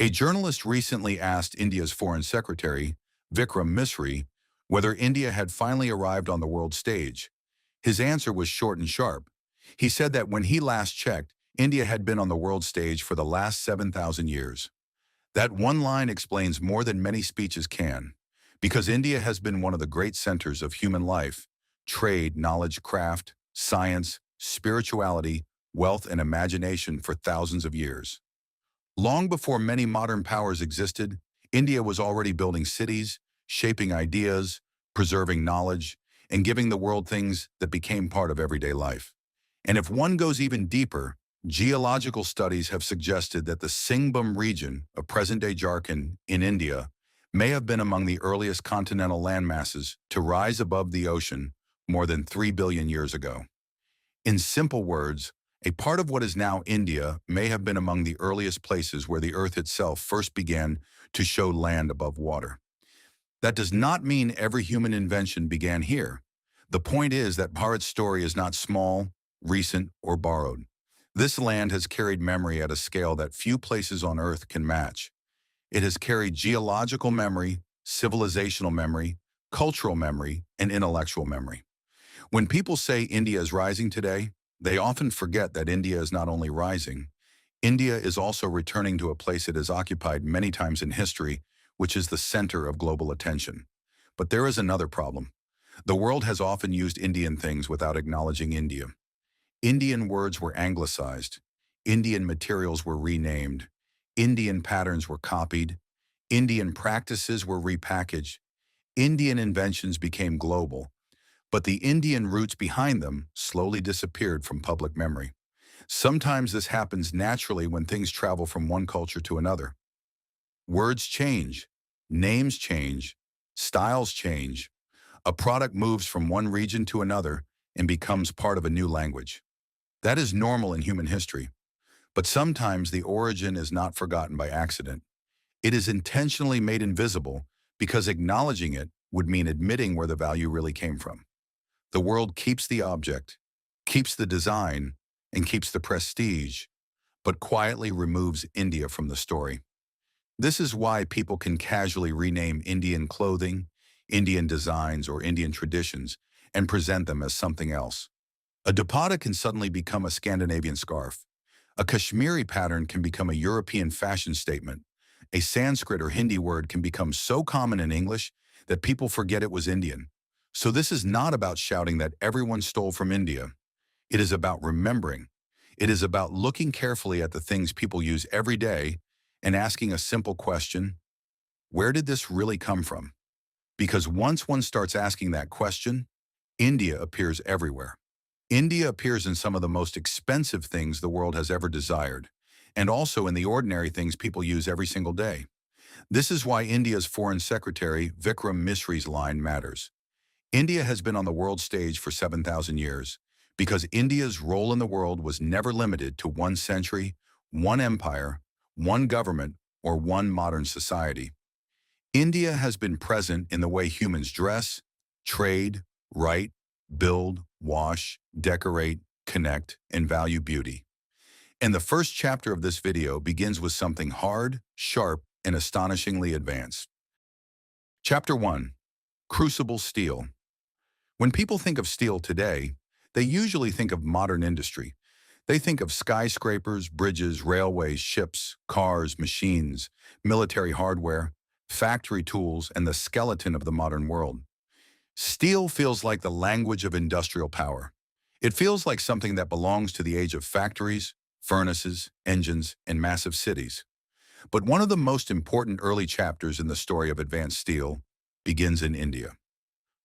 A journalist recently asked India's Foreign Secretary, Vikram Misri, whether India had finally arrived on the world stage. His answer was short and sharp. He said that when he last checked, India had been on the world stage for the last 7,000 years. That one line explains more than many speeches can, because India has been one of the great centers of human life, trade, knowledge, craft, science, spirituality, wealth, and imagination for thousands of years. Long before many modern powers existed, India was already building cities, shaping ideas, preserving knowledge, and giving the world things that became part of everyday life. And if one goes even deeper, geological studies have suggested that the Singhbhum region of present-day Jharkhand in India may have been among the earliest continental landmasses to rise above the ocean more than 3 billion years ago. In simple words, a part of what is now India may have been among the earliest places where the earth itself first began to show land above water. That does not mean every human invention began here. The point is that Bharat's story is not small, recent, or borrowed. This land has carried memory at a scale that few places on earth can match. It has carried geological memory, civilizational memory, cultural memory, and intellectual memory. When people say India is rising today, they often forget that India is not only rising, India is also returning to a place it has occupied many times in history, which is the center of global attention. But there is another problem. The world has often used Indian things without acknowledging India. Indian words were anglicized, Indian materials were renamed, Indian patterns were copied, Indian practices were repackaged, Indian inventions became global, but the Indian roots behind them slowly disappeared from public memory. Sometimes this happens naturally when things travel from one culture to another. Words change, names change, styles change. A product moves from one region to another and becomes part of a new language. That is normal in human history. But sometimes the origin is not forgotten by accident. It is intentionally made invisible because acknowledging it would mean admitting where the value really came from. The world keeps the object, keeps the design, and keeps the prestige, but quietly removes India from the story. This is why people can casually rename Indian clothing, Indian designs, or Indian traditions and present them as something else. A dupatta can suddenly become a Scandinavian scarf. A Kashmiri pattern can become a European fashion statement. A Sanskrit or Hindi word can become so common in English that people forget it was Indian. So this is not about shouting that everyone stole from India. It is about remembering. It is about looking carefully at the things people use every day and asking a simple question: where did this really come from? Because once one starts asking that question, India appears everywhere. India appears in some of the most expensive things the world has ever desired, and also in the ordinary things people use every single day. This is why India's Foreign Secretary Vikram Misri's line matters. India has been on the world stage for 7,000 years because India's role in the world was never limited to one century, one empire, one government, or one modern society. India has been present in the way humans dress, trade, write, build, wash, decorate, connect, and value beauty. And the first chapter of this video begins with something hard, sharp, and astonishingly advanced. Chapter 1. Crucible steel. When people think of steel today, they usually think of modern industry. They think of skyscrapers, bridges, railways, ships, cars, machines, military hardware, factory tools, and the skeleton of the modern world. Steel feels like the language of industrial power. It feels like something that belongs to the age of factories, furnaces, engines, and massive cities. But one of the most important early chapters in the story of advanced steel begins in India.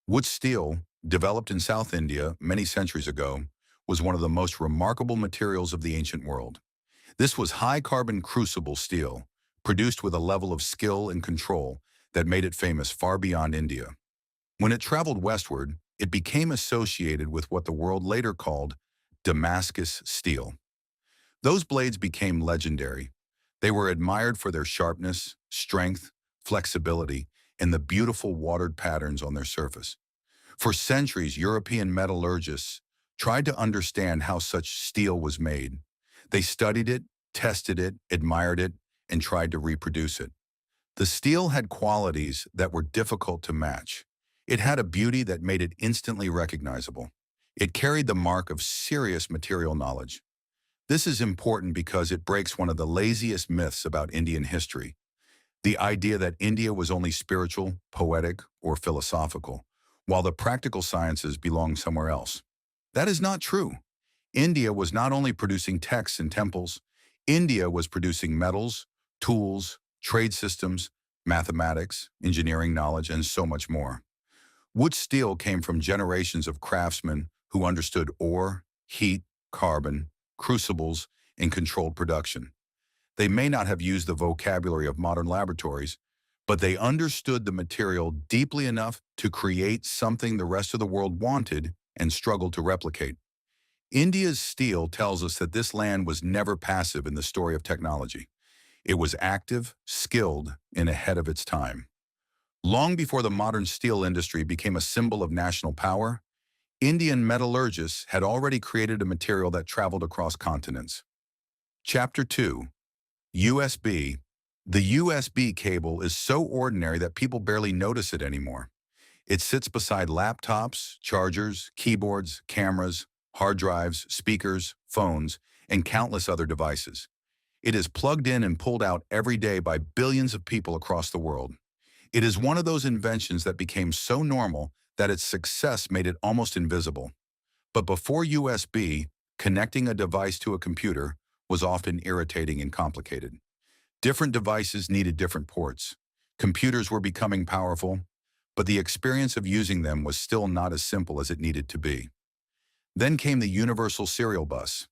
Wootz steel, developed in South India many centuries ago, was one of the most remarkable materials of the ancient world. This was high-carbon crucible steel, produced with a level of skill and control that made it famous far beyond India. When it traveled westward, it became associated with what the world later called Damascus steel. Those blades became legendary. They were admired for their sharpness, strength, flexibility, and the beautiful watered patterns on their surface. For centuries, European metallurgists tried to understand how such steel was made. They studied it, tested it, admired it, and tried to reproduce it. The steel had qualities that were difficult to match. It had a beauty that made it instantly recognizable. It carried the mark of serious material knowledge. This is important because it breaks one of the laziest myths about Indian history, the idea that India was only spiritual, poetic, or philosophical, while the practical sciences belonged somewhere else. That is not true. India was not only producing texts and temples, India was producing metals, tools, trade systems, mathematics, engineering knowledge, and so much more. Wootz steel came from generations of craftsmen who understood ore, heat, carbon, crucibles, and controlled production. They may not have used the vocabulary of modern laboratories, but they understood the material deeply enough to create something the rest of the world wanted and struggled to replicate. India's steel tells us that this land was never passive in the story of technology. It was active, skilled, and ahead of its time. Long before the modern steel industry became a symbol of national power, Indian metallurgists had already created a material that traveled across continents. Chapter 2. USB. The USB cable is so ordinary that people barely notice it anymore. It sits beside laptops, chargers, keyboards, cameras, hard drives, speakers, phones, and countless other devices. It is plugged in and pulled out every day by billions of people across the world. It is one of those inventions that became so normal that its success made it almost invisible. But before USB, connecting a device to a computer was often irritating and complicated. Different devices needed different ports. Computers were becoming powerful, but the experience of using them was still not as simple as it needed to be. Then came the Universal Serial Bus.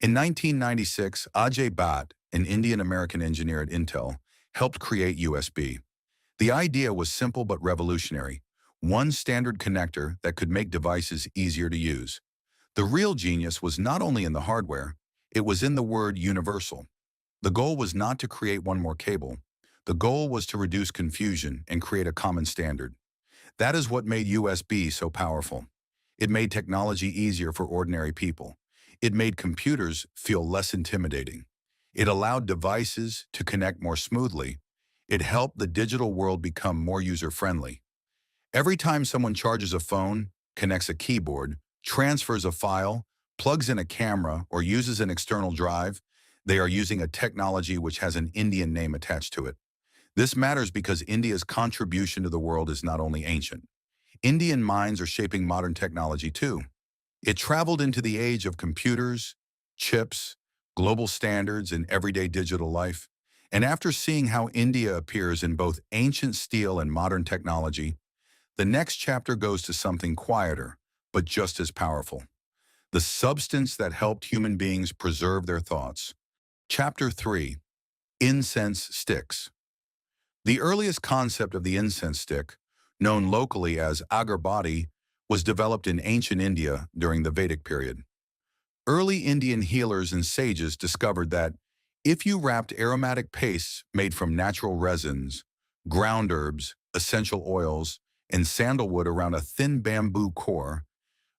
In 1996, Ajay Bhatt, an Indian-American engineer at Intel, helped create USB. The idea was simple but revolutionary: one standard connector that could make devices easier to use. The real genius was not only in the hardware, it was in the word universal. The goal was not to create one more cable. The goal was to reduce confusion and create a common standard. That is what made USB so powerful. It made technology easier for ordinary people. It made computers feel less intimidating. It allowed devices to connect more smoothly. It helped the digital world become more user-friendly. Every time someone charges a phone, connects a keyboard, transfers a file, plugs in a camera, or uses an external drive, they are using a technology which has an Indian name attached to it. This matters because India's contribution to the world is not only ancient. Indian minds are shaping modern technology too. It traveled into the age of computers, chips, global standards, and everyday digital life. And after seeing how India appears in both ancient steel and modern technology, the next chapter goes to something quieter, but just as powerful: the substance that helped human beings preserve their thoughts. Chapter 3. Incense Sticks. The earliest concept of the incense stick, known locally as agarbatti, was developed in ancient India during the Vedic period. Early Indian healers and sages discovered that if you wrapped aromatic pastes made from natural resins, ground herbs, essential oils, and sandalwood around a thin bamboo core,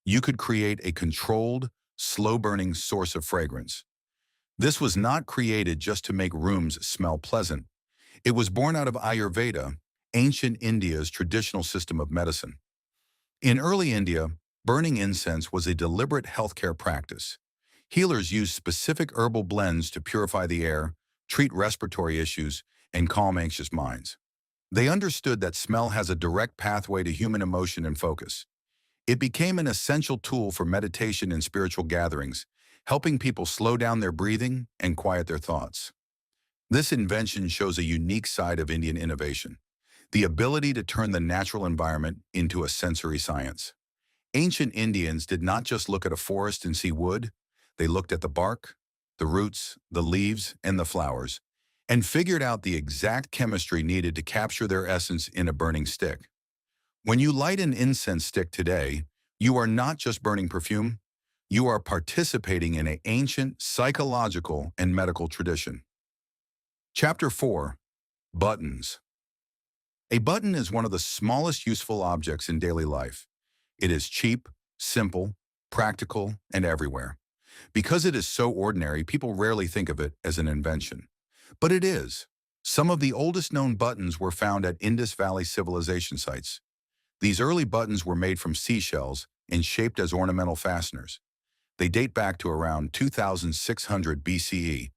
you could create a controlled, slow-burning source of fragrance. This was not created just to make rooms smell pleasant. It was born out of Ayurveda, ancient India's traditional system of medicine. In early India, burning incense was a deliberate healthcare practice. Healers used specific herbal blends to purify the air, treat respiratory issues, and calm anxious minds. They understood that smell has a direct pathway to human emotion and focus. It became an essential tool for meditation and spiritual gatherings, helping people slow down their breathing and quiet their thoughts. This invention shows a unique side of Indian innovation: the ability to turn the natural environment into a sensory science. Ancient Indians did not just look at a forest and see wood. They looked at the bark, the roots, the leaves, and the flowers, and figured out the exact chemistry needed to capture their essence in a burning stick. When you light an incense stick today, you are not just burning perfume, you are participating in an ancient psychological and medical tradition. Chapter 4. Buttons. A button is one of the smallest useful objects in daily life. It is cheap, simple, practical, and everywhere. Because it is so ordinary, people rarely think of it as an invention. But it is. Some of the oldest known buttons were found at Indus Valley civilization sites. These early buttons were made from seashells and shaped as ornamental fasteners. They date back to around 2600 BCE,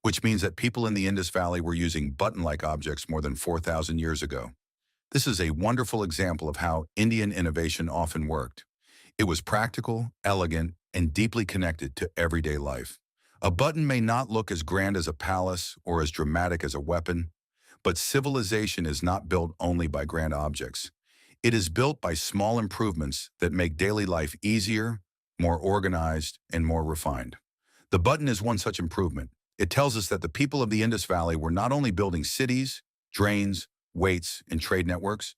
which means that people in the Indus Valley were using button-like objects more than 4,000 years ago. This is a wonderful example of how Indian innovation often worked. It was practical, elegant, and deeply connected to everyday life. A button may not look as grand as a palace or as dramatic as a weapon, but civilization is not built only by grand objects. It is built by small improvements that make daily life easier, more organized, and more refined. The button is one such improvement. It tells us that the people of the Indus Valley were not only building cities, drains, weights, and trade networks,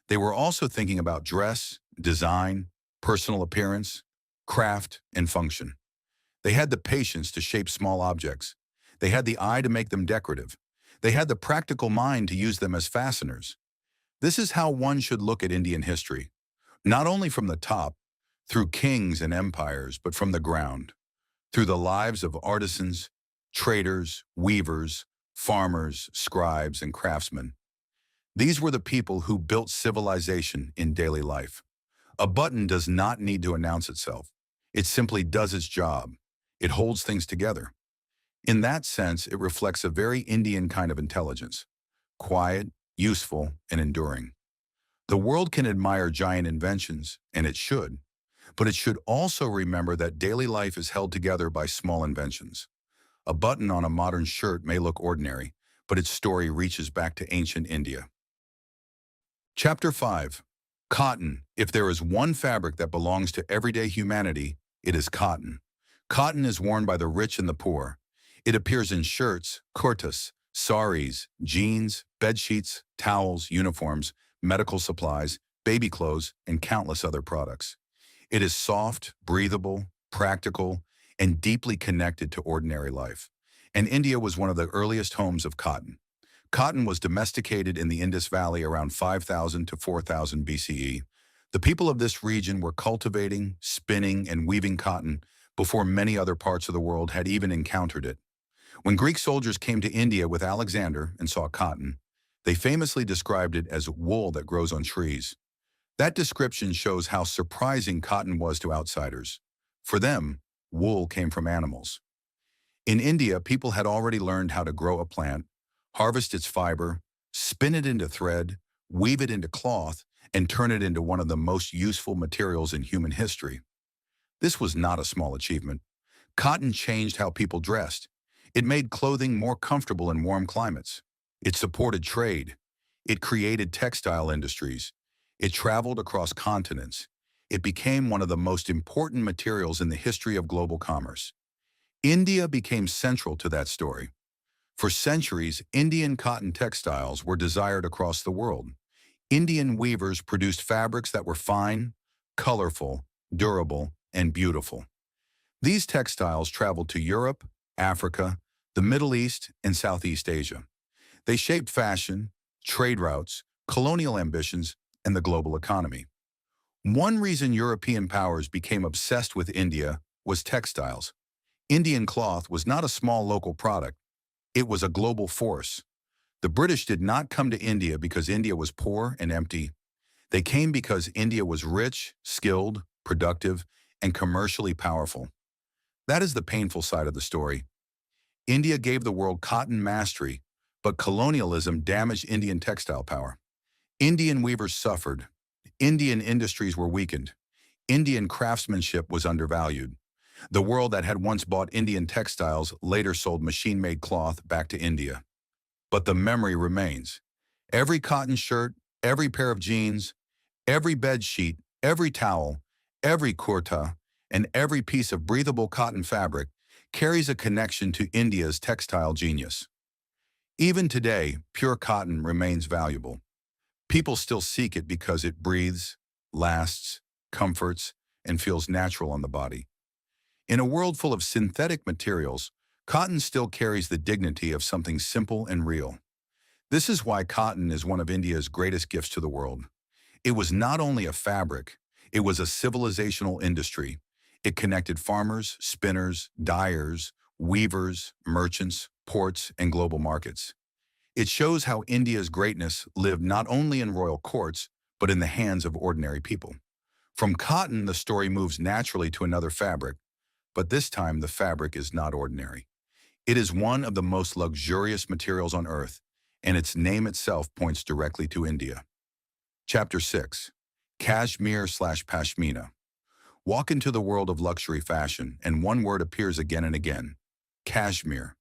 they were also thinking about dress, design, personal appearance, craft, and function. They had the patience to shape small objects. They had the eye to make them decorative. They had the practical mind to use them as fasteners. This is how one should look at Indian history, not only from the top, through kings and empires, but from the ground, through the lives of artisans, traders, weavers, farmers, scribes, and craftsmen. These were the people who built civilization in daily life. A button does not need to announce itself. It simply does its job. It holds things together. In that sense, it reflects a very Indian kind of intelligence, quiet, useful, and enduring. The world can admire giant inventions, and it should, but it should also remember that daily life is held together by small inventions. A button on a modern shirt may look ordinary, but its story reaches back to ancient India. Chapter 5. Cotton. If there is one fabric that belongs to everyday humanity, it is cotton. Cotton is worn by the rich and the poor. It appears in shirts, kurtas, saris, jeans, bedsheets, towels, uniforms, medical supplies, baby clothes, and countless other products. It is soft, breathable, practical, and deeply connected to ordinary life. And India was one of the earliest homes of cotton. Cotton was domesticated in the Indus Valley around 5000 to 4000 BCE. The people of this region were cultivating, spinning, and weaving cotton before many other parts of the world had even encountered it. When Greek soldiers came to India with Alexander and saw cotton, they famously described it as wool that grows on trees. That description shows how surprising cotton was to outsiders. For them, wool came from animals. In India, people had already learned how to grow a plant, harvest its fiber, spin it into thread, weave it into cloth, and turn it into one of the most useful materials in human history. This was not a small achievement. Cotton changed how people dressed. It made clothing more comfortable in warm climates. It supported trade. It created textile industries. It traveled across continents. It became one of the most important materials in the history of global commerce. India became central to that story. For centuries, Indian cotton textiles were desired across the world. Indian weavers produced fabrics that were fine, colorful, durable, and beautiful. These textiles traveled to Europe, Africa, the Middle East, and Southeast Asia. They shaped fashion, trade routes, colonial ambitions, and the global economy. One reason European powers became obsessed with India was textiles. Indian cloth was not a small local product. It was a global force. The British did not come to India because India was poor and empty. They came because India was rich, skilled, productive, and commercially powerful. That is the painful side of the story. India gave the world cotton mastery, but colonialism damaged Indian textile power. Indian weavers suffered. Indian industries were weakened. Indian craftsmanship was undervalued. The world that had once bought Indian textiles later sold machine-made cloth back to India. But the memory remains. Every cotton shirt, every pair of jeans, every bed sheet, every towel, every kurta, and every piece of breathable cotton fabric carries a connection to India's textile genius. Even today, pure cotton remains valuable. People still seek it because it breathes, lasts, comforts, and feels natural on the body. In a world full of synthetic materials, cotton still carries the dignity of something simple and real. This is why cotton is one of India's greatest gifts to the world. It was not only a fabric, it was a civilizational industry. It connected farmers, spinners, dyers, weavers, merchants, ports, and global markets. It shows how India's greatness lived not only in royal courts, but in the hands of ordinary people. From cotton, the story moves naturally to another fabric, but this time the fabric is not ordinary. It is one of the most luxurious materials on earth, and its name itself points directly to India. Chapter 6. Kashmir/Pashmina. Walk into the world of luxury fashion, and one word appears again and again. Cashmere.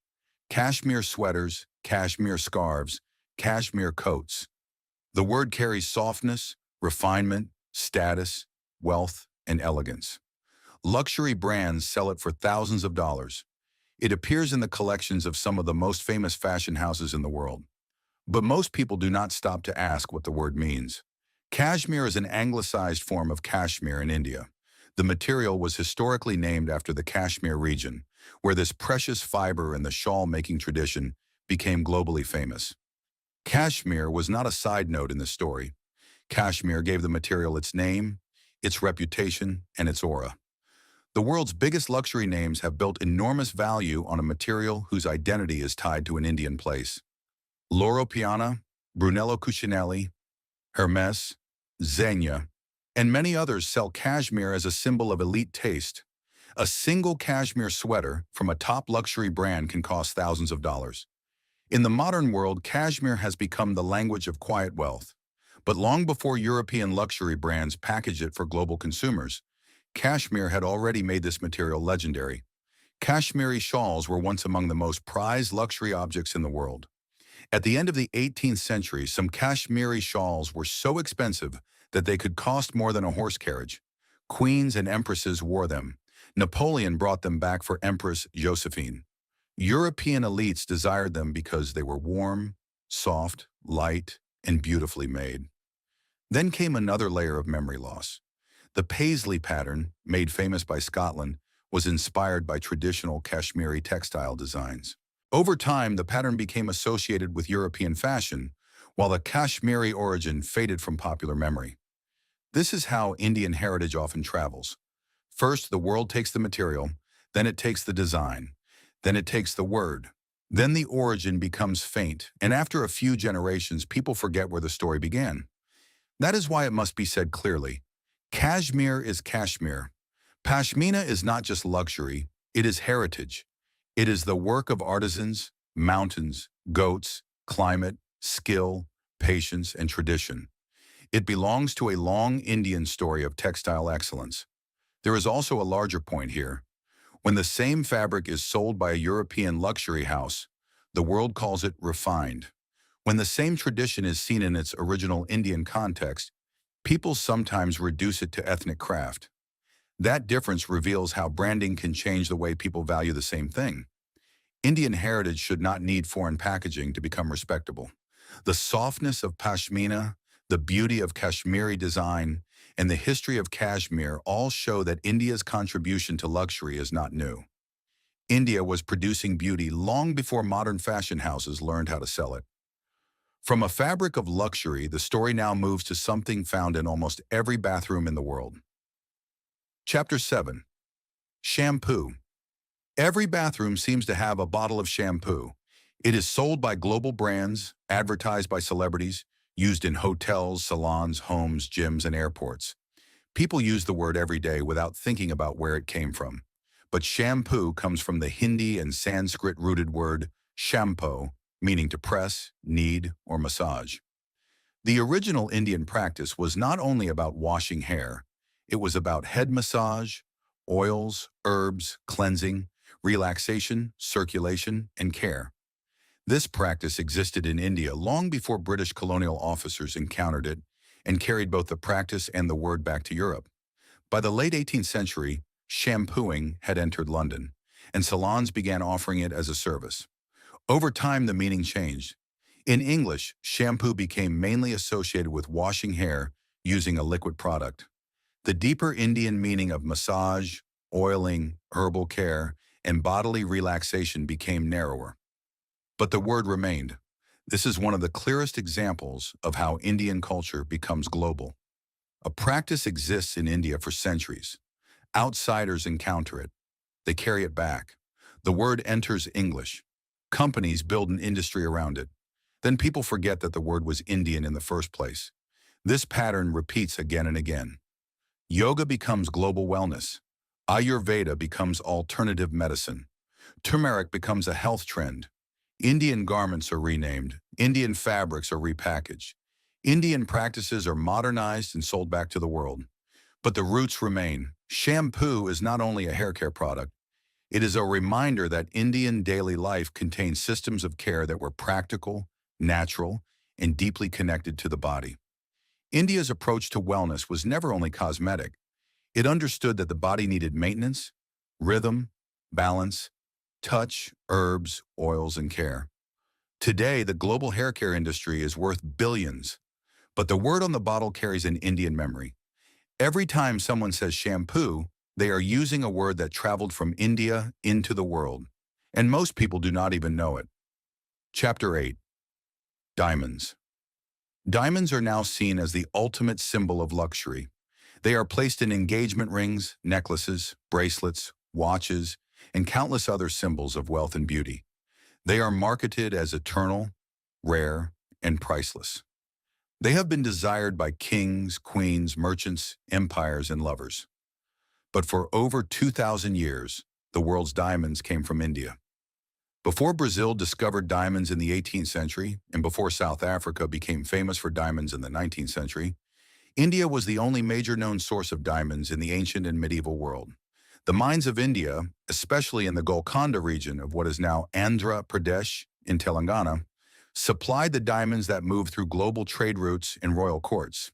Cashmere sweaters, cashmere scarves, cashmere coats. The word carries softness, refinement, status, wealth, and elegance. Luxury brands sell it for thousands of dollars. It appears in the collections of some of the most famous fashion houses in the world. But most people do not stop to ask what the word means. Cashmere is an anglicized form of Kashmir in India. The material was historically named after the Kashmir region, where this precious fiber and the shawl-making tradition became globally famous. Kashmir was not a side note in the story. Kashmir gave the material its name, its reputation, and its aura. The world's biggest luxury names have built enormous value on a material whose identity is tied to an Indian place. Loro Piana, Brunello Cucinelli, Hermes, Zegna, and many others sell cashmere as a symbol of elite taste. A single cashmere sweater from a top luxury brand can cost thousands of dollars. In the modern world, cashmere has become the language of quiet wealth. But long before European luxury brands packaged it for global consumers, cashmere had already made this material legendary. Kashmiri shawls were once among the most prized luxury objects in the world. At the end of the 18th century, some Kashmiri shawls were so expensive that they could cost more than a horse carriage. Queens and empresses wore them. Napoleon brought them back for Empress Josephine. European elites desired them because they were warm, soft, light, and beautifully made. Then came another layer of memory loss. The paisley pattern, made famous by Scotland, was inspired by traditional Kashmiri textile designs. Over time, the pattern became associated with European fashion, while the Kashmiri origin faded from popular memory. This is how Indian heritage often travels. First, the world takes the material, then it takes the design, then it takes the word. Then the origin becomes faint, and after a few generations, people forget where the story began. That is why it must be said clearly. Kashmir is Kashmir. Pashmina is not just luxury, it is heritage. It is the work of artisans, mountains, goats, climate, skill, patience, and tradition. It belongs to a long Indian story of textile excellence. There is also a larger point here. When the same fabric is sold by a European luxury house, the world calls it refined. When the same tradition is seen in its original Indian context, people sometimes reduce it to ethnic craft. That difference reveals how branding can change the way people value the same thing. Indian heritage should not need foreign packaging to become respectable. The softness of Pashmina, the beauty of Kashmiri design, and the history of Kashmir all show that India's contribution to luxury is not new. India was producing beauty long before modern fashion houses learned how to sell it. From a fabric of luxury, the story now moves to something found in almost every bathroom in the world. Chapter 7. Shampoo. Every bathroom seems to have a bottle of shampoo. It is sold by global brands, advertised by celebrities, used in hotels, salons, homes, gyms, and airports. People use the word every day without thinking about where it came from. But shampoo comes from the Hindi and Sanskrit-rooted word shampoo, meaning to press, knead, or massage. The original Indian practice was not only about washing hair, it was about head massage, oils, herbs, cleansing, relaxation, circulation, and care. This practice existed in India long before British colonial officers encountered it and carried both the practice and the word back to Europe. By the late 18th century, shampooing had entered London, and salons began offering it as a service. Over time, the meaning changed. In English, shampoo became mainly associated with washing hair using a liquid product. The deeper Indian meaning of massage, oiling, herbal care, and bodily relaxation became narrower. But the word remained. This is one of the clearest examples of how Indian culture becomes global. A practice exists in India for centuries. Outsiders encounter it. They carry it back. The word enters English. Companies build an industry around it. Then people forget that the word was Indian in the first place. This pattern repeats again and again. Yoga becomes global wellness. Ayurveda becomes alternative medicine. Turmeric becomes a health trend. Indian garments are renamed. Indian fabrics are repackaged. Indian practices are modernized and sold back to the world. But the roots remain. Shampoo is not only a hair care product, it is a reminder that Indian daily life contains systems of care that were practical, natural, and deeply connected to the body. India's approach to wellness was never only cosmetic. It understood that the body needed maintenance, rhythm, balance, touch, herbs, oils, and care. Today, the global hair care industry is worth billions, but the word on the bottle carries an Indian memory. Every time someone says shampoo, they are using a word that traveled from India into the world, and most people do not even know it. Chapter 8. Diamonds. Diamonds are now seen as the ultimate symbol of luxury. They are placed in engagement rings, necklaces, bracelets, watches, and countless other symbols of wealth and beauty. They are marketed as eternal, rare, and priceless. They have been desired by kings, queens, merchants, empires, and lovers. But for over 2,000 years, the world's diamonds came from India. Before Brazil discovered diamonds in the 18th century, and before South Africa became famous for diamonds in the 19th century, India was the only major known source of diamonds in the ancient and medieval world. The mines of India, especially in the Golconda region of what is now Andhra Pradesh in Telangana, supplied the diamonds that moved through global trade routes and royal courts.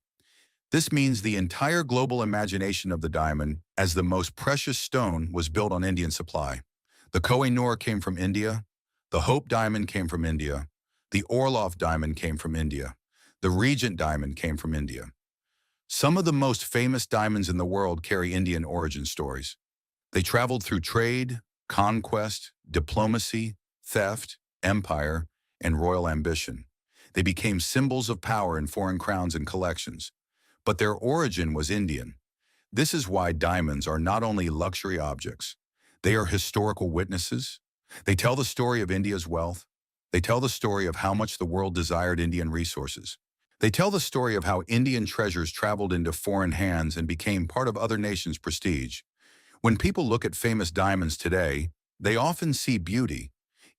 This means the entire global imagination of the diamond as the most precious stone was built on Indian supply. The Koh-i-Noor came from India, the Hope diamond came from India, the Orloff diamond came from India, the Regent diamond came from India. Some of the most famous diamonds in the world carry Indian origin stories. They traveled through trade, conquest, diplomacy, theft, empire, and royal ambition. They became symbols of power in foreign crowns and collections. But their origin was Indian. This is why diamonds are not only luxury objects. They are historical witnesses. They tell the story of India's wealth. They tell the story of how much the world desired Indian resources. They tell the story of how Indian treasures traveled into foreign hands and became part of other nations' prestige. When people look at famous diamonds today, they often see beauty.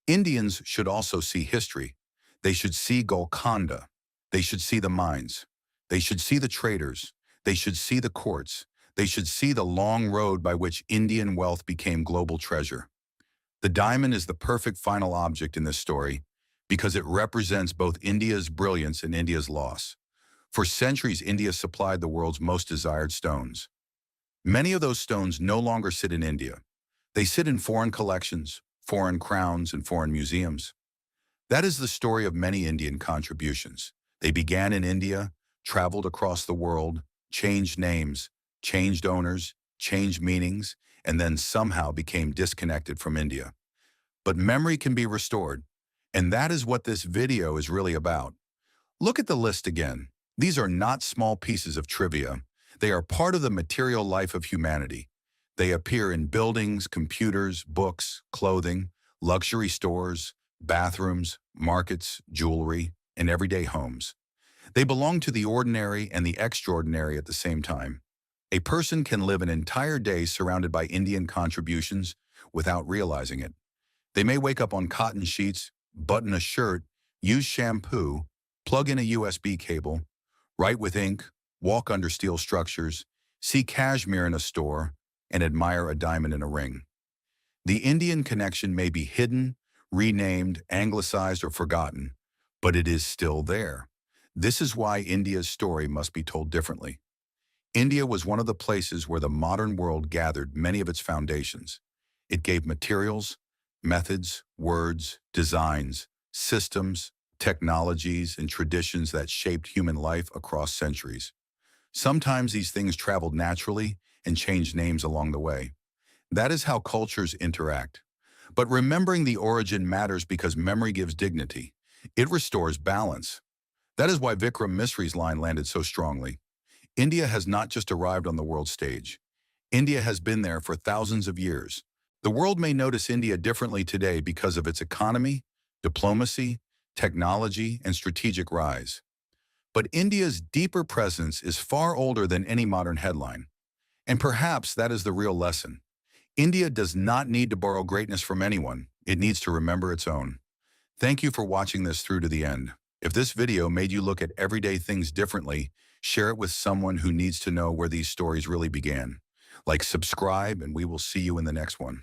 Indians should also see history. They should see Golconda. They should see the mines. They should see the traders. They should see the courts. They should see the long road by which Indian wealth became global treasure. The diamond is the perfect final object in this story because it represents both India's brilliance and India's loss. For centuries, India supplied the world's most desired stones. Many of those stones no longer sit in India. They sit in foreign collections, foreign crowns, and foreign museums. That is the story of many Indian contributions. They began in India, traveled across the world, changed names, changed owners, changed meanings, and then somehow became disconnected from India. But memory can be restored, and that is what this video is really about. Look at the list again. These are not small pieces of trivia. They are part of the material life of humanity. They appear in buildings, computers, books, clothing, luxury stores, bathrooms, markets, jewelry, and everyday homes. They belong to the ordinary and the extraordinary at the same time. A person can live an entire day surrounded by Indian contributions without realizing it. They may wake up on cotton sheets, button a shirt, use shampoo, plug in a USB cable, write with ink, walk under steel structures, see Kashmir in a store, and admire a diamond in a ring. The Indian connection may be hidden, renamed, anglicized, or forgotten, but it is still there. This is why India's story must be told differently. India was one of the places where the modern world gathered many of its foundations. It gave materials, methods, words, designs, systems, technologies, and traditions that shaped human life across centuries. Sometimes these things traveled naturally and changed names along the way. That is how cultures interact. But remembering the origin matters because memory gives dignity. It restores balance. That is why Vikram Misri's line landed so strongly. India has not just arrived on the world stage. India has been there for thousands of years. The world may notice India differently today because of its economy, diplomacy, technology, and strategic rise. But India's deeper presence is far older than any modern headline. And perhaps that is the real lesson. India does not need to borrow greatness from anyone. It needs to remember its own. Thank you for watching this through to the end. If this video made you look at everyday things differently, share it with someone who needs to know where these stories really began. Like, subscribe, and we will see you in the next one.